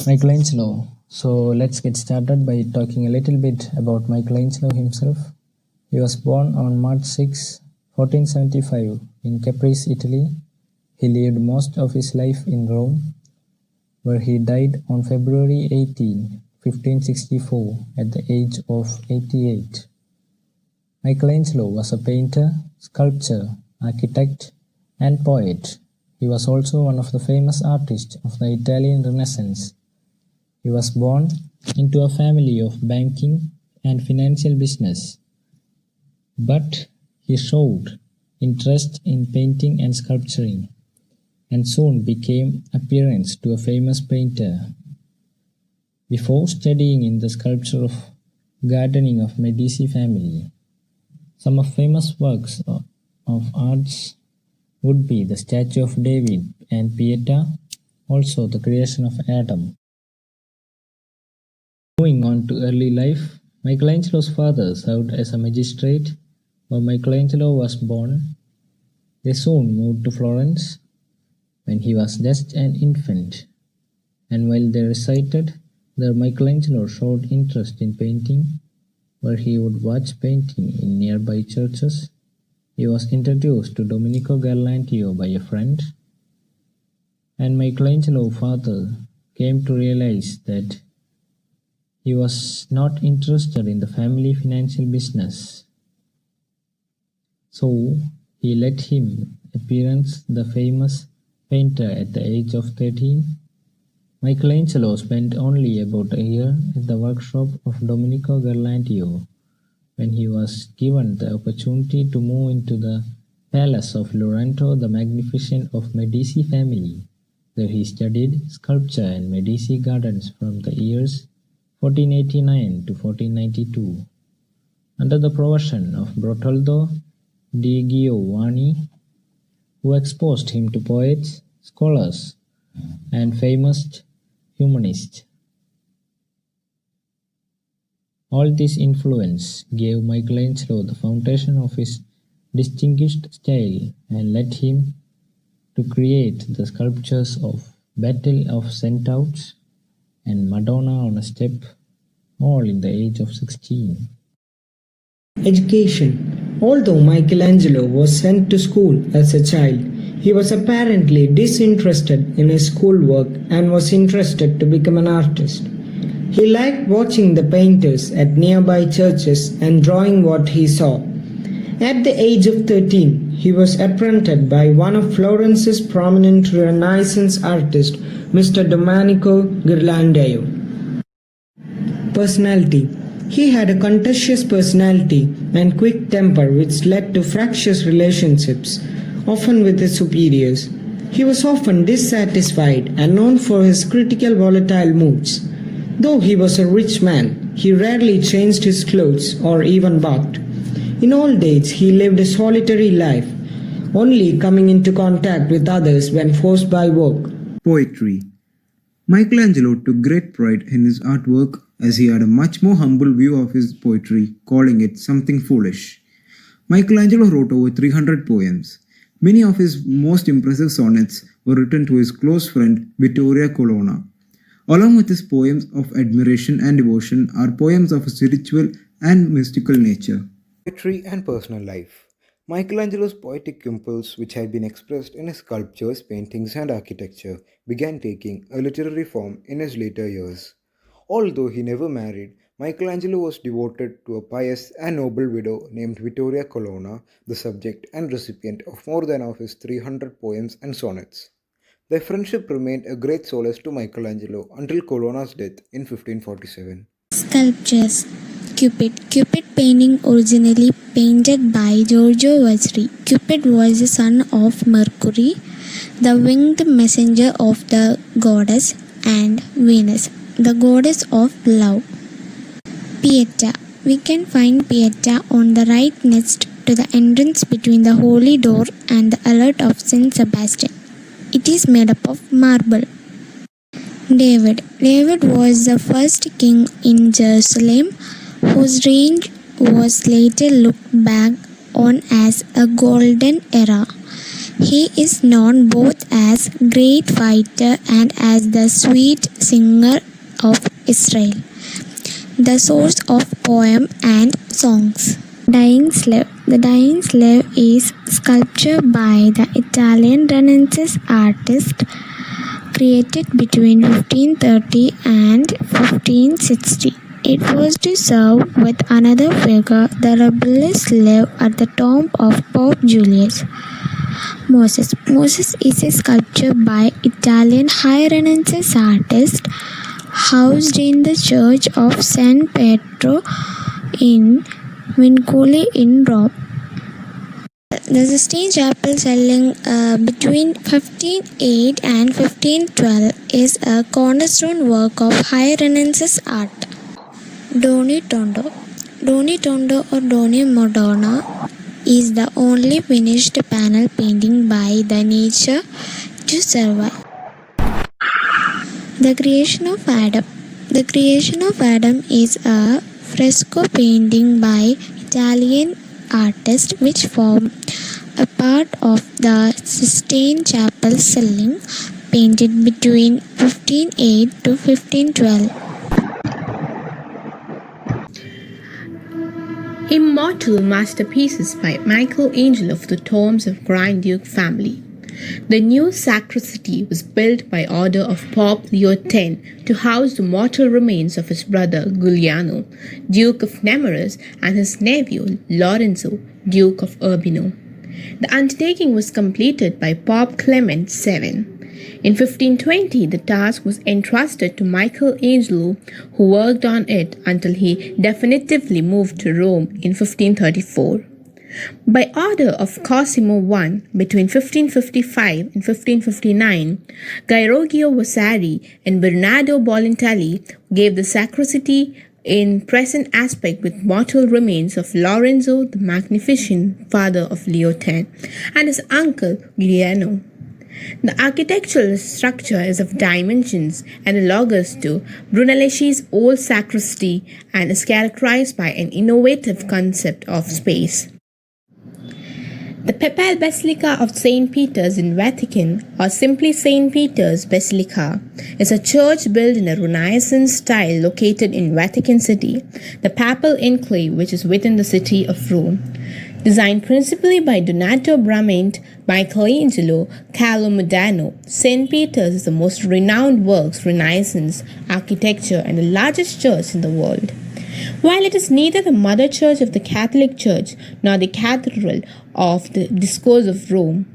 Michelangelo. So let's get started by talking a little bit about Michelangelo himself. He was born on March 6, 1475 in Caprice, Italy. He lived most of his life in Rome, where he died on February 18, 1564 at the age of 88. Michelangelo was a painter, sculptor, architect, and poet. He was also one of the famous artists of the Italian Renaissance. He was born into a family of banking and financial business, but he showed interest in painting and sculpturing, and soon became apprentice to a famous painter. Before studying in the sculpture of gardening of Medici family, some of famous works of arts would be the statue of David and Pieta, also the creation of Adam. Moving on to early life, Michelangelo's father served as a magistrate where Michelangelo was born. They soon moved to Florence when he was just an infant, and while they resided there, Michelangelo showed interest in painting, where he would watch painting in nearby churches. He was introduced to Domenico Ghirlandaio by a friend, and Michelangelo's father came to realize that he was not interested in the family financial business. So he let him apprentice the famous painter at the age of 13. Michelangelo spent only about a year at the workshop of Domenico Ghirlandaio when he was given the opportunity to move into the palace of Lorenzo the Magnificent of Medici family. There he studied sculpture and Medici gardens from the years 1489 to 1492. Under the provision of Bertoldo di Giovanni, who exposed him to poets, scholars, and famous humanists. All this influence gave Michelangelo the foundation of his distinguished style and led him to create the sculptures of Battle of Centaurs and Madonna on a Step, all in the age of 16. Education. Although Michelangelo was sent to school as a child, he was apparently disinterested in his schoolwork and was interested to become an artist. He liked watching the painters at nearby churches and drawing what he saw. At the age of 13, he was apprenticed by one of Florence's prominent Renaissance artists, Mr. Domenico Ghirlandaio. Personality. He had a contentious personality and quick temper which led to fractious relationships, often with his superiors. He was often dissatisfied and known for his critical volatile moods. Though he was a rich man, he rarely changed his clothes or even bathed. In old age, he lived a solitary life, only coming into contact with others when forced by work. Poetry. Michelangelo took great pride in his artwork as he had a much more humble view of his poetry, calling it something foolish. Michelangelo wrote over 300 poems. Many of his most impressive sonnets were written to his close friend Vittoria Colonna. Along with his poems of admiration and devotion are poems of a spiritual and mystical nature. Poetry and personal life. Michelangelo's poetic impulse, which had been expressed in his sculptures, paintings, and architecture, began taking a literary form in his later years. Although he never married, Michelangelo was devoted to a pious and noble widow named Vittoria Colonna, the subject and recipient of more than of his 300 poems and sonnets. Their friendship remained a great solace to Michelangelo until Colonna's death in 1547. Sculptures. Cupid painting originally painted by Giorgio Vasari. Cupid was the son of Mercury, the winged messenger of the goddess, and Venus, the goddess of love. Pieta. We can find Pieta on the right next to the entrance between the Holy Door and the Altar of Saint Sebastian. It is made up of marble. David. David was the first king in Jerusalem, whose reign was later looked back on as a golden era. He is known both as great fighter and as the sweet singer of Israel, the source of poem and songs. Dying Slave. The Dying Slave is sculpture by the Italian Renaissance artist created between 1530 and 1560. It was to serve with another figure, the rebellious slave, at the tomb of Pope Julius. Moses. Moses is a sculpture by Italian High Renaissance artist housed in the Church of San Pietro in Vincoli in Rome. The Sistine Chapel selling between 1508 and 1512 is a cornerstone work of High Renaissance art. Doni Tondo. Doni Tondo or Doni Madonna is the only finished panel painting by the nature to survive. The Creation of Adam. The Creation of Adam is a fresco painting by Italian artist which form a part of the Sistine Chapel ceiling, painted between 1508 to 1512. Immortal masterpieces by Michaelangelo of the tombs of Grand Duke family. The new sacristy was built by order of Pope Leo X to house the mortal remains of his brother Giuliano, Duke of Nemours, and his nephew Lorenzo, Duke of Urbino. The undertaking was completed by Pope Clement VII. In 1520, the task was entrusted to Michaelangelo, who worked on it until he definitively moved to Rome in 1534. By order of Cosimo I, between 1555 and 1559, Giorgio Vasari and Bernardo Bolontelli gave the sacristy in present aspect with mortal remains of Lorenzo the Magnificent, father of Leo X, and his uncle Giuliano. The architectural structure is of dimensions analogous to Brunelleschi's old sacristy and is characterized by an innovative concept of space. The Papal Basilica of St. Peter's in Vatican, or simply St. Peter's Basilica, is a church built in a Renaissance style located in Vatican City, the papal enclave which is within the city of Rome. Designed principally by Donato Bramante, Michaelangelo, Carlo Modano, St. Peter's is the most renowned works Renaissance architecture and the largest church in the world. While it is neither the mother church of the Catholic Church nor the cathedral of the Discourse of Rome,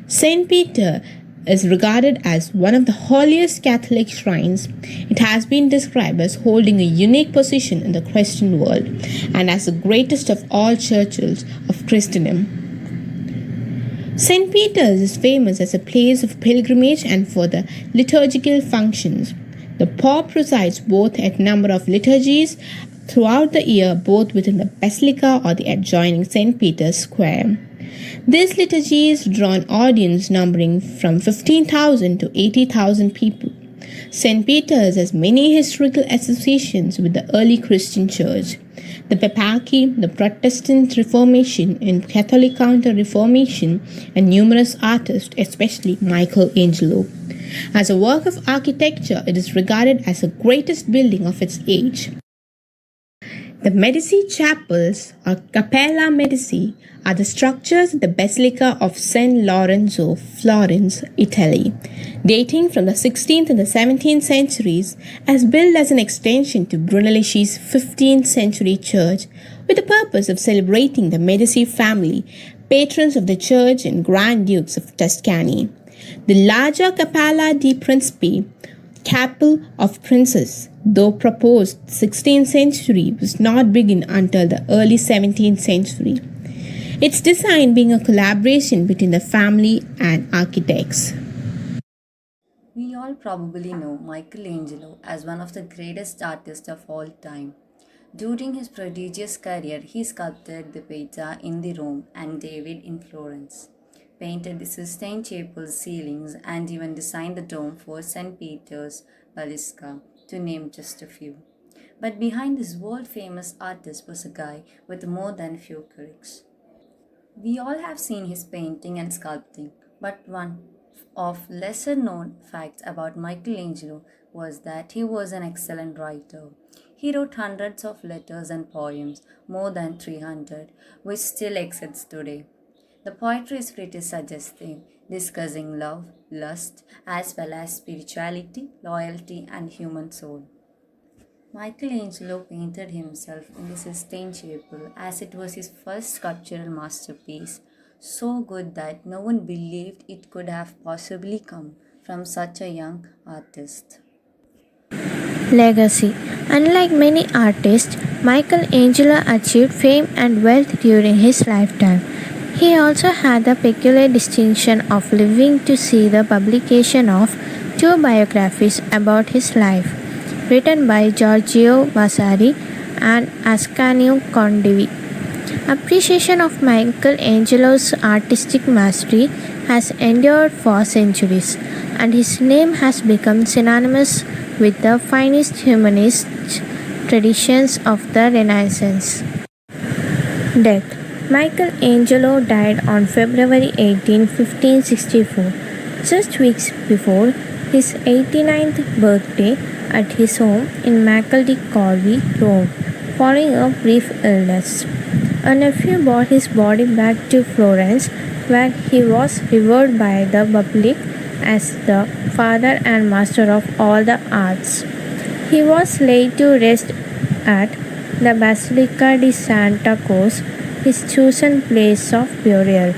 St. Peter is regarded as one of the holiest Catholic shrines. It has been described as holding a unique position in the Christian world and as the greatest of all churches of Christendom. St. Peter's is famous as a place of pilgrimage and for the liturgical functions. The Pope presides both at a number of liturgies throughout the year, both within the Basilica or the adjoining St. Peter's Square. These liturgies draw an audience numbering from 15,000 to 80,000 people. St. Peter's has many historical associations with the early Christian Church, the Papacy, the Protestant Reformation and Catholic Counter-Reformation, and numerous artists, especially Michaelangelo. As a work of architecture, it is regarded as the greatest building of its age. The Medici chapels, or Cappella Medici, are the structures of the Basilica of San Lorenzo, Florence, Italy, dating from the 16th and the 17th centuries, as built as an extension to Brunelleschi's 15th century church, with the purpose of celebrating the Medici family, patrons of the church and Grand Dukes of Tuscany. The larger Cappella di Principi, Chapel of Princes, though proposed 16th century, was not begun until the early 17th century. Its design being a collaboration between the family and architects. We all probably know Michelangelo as one of the greatest artists of all time. During his prodigious career, he sculpted the Pietà in the Rome and David in Florence, painted the Sistine Chapel ceilings, and even designed the dome for St. Peter's Basilica, to name just a few. But behind this world-famous artist was a guy with more than a few critics. We all have seen his painting and sculpting, But one of lesser known facts about Michelangelo was that he was an excellent writer. He wrote hundreds of letters and poems, more than 300, which still exists today. The poetry is pretty suggestive, discussing love, lust, as well as spirituality, loyalty, and human soul. Michelangelo painted himself in the Sistine Chapel as it was his first sculptural masterpiece, so good that no one believed it could have possibly come from such a young artist. Legacy. Unlike many artists, Michelangelo achieved fame and wealth during his lifetime. He also had the peculiar distinction of living to see the publication of two biographies about his life, written by Giorgio Vasari and Ascanio Condivi. Appreciation of Michelangelo's artistic mastery has endured for centuries, and his name has become synonymous with the finest humanist traditions of the Renaissance. Death. Michelangelo died on February 18, 1564, just weeks before his 89th birthday at his home in Macaldi, Rome, following a brief illness. A nephew brought his body back to Florence, where he was revered by the public as the father and master of all the arts. He was laid to rest at the Basilica di Santa Croce, his chosen place of burial.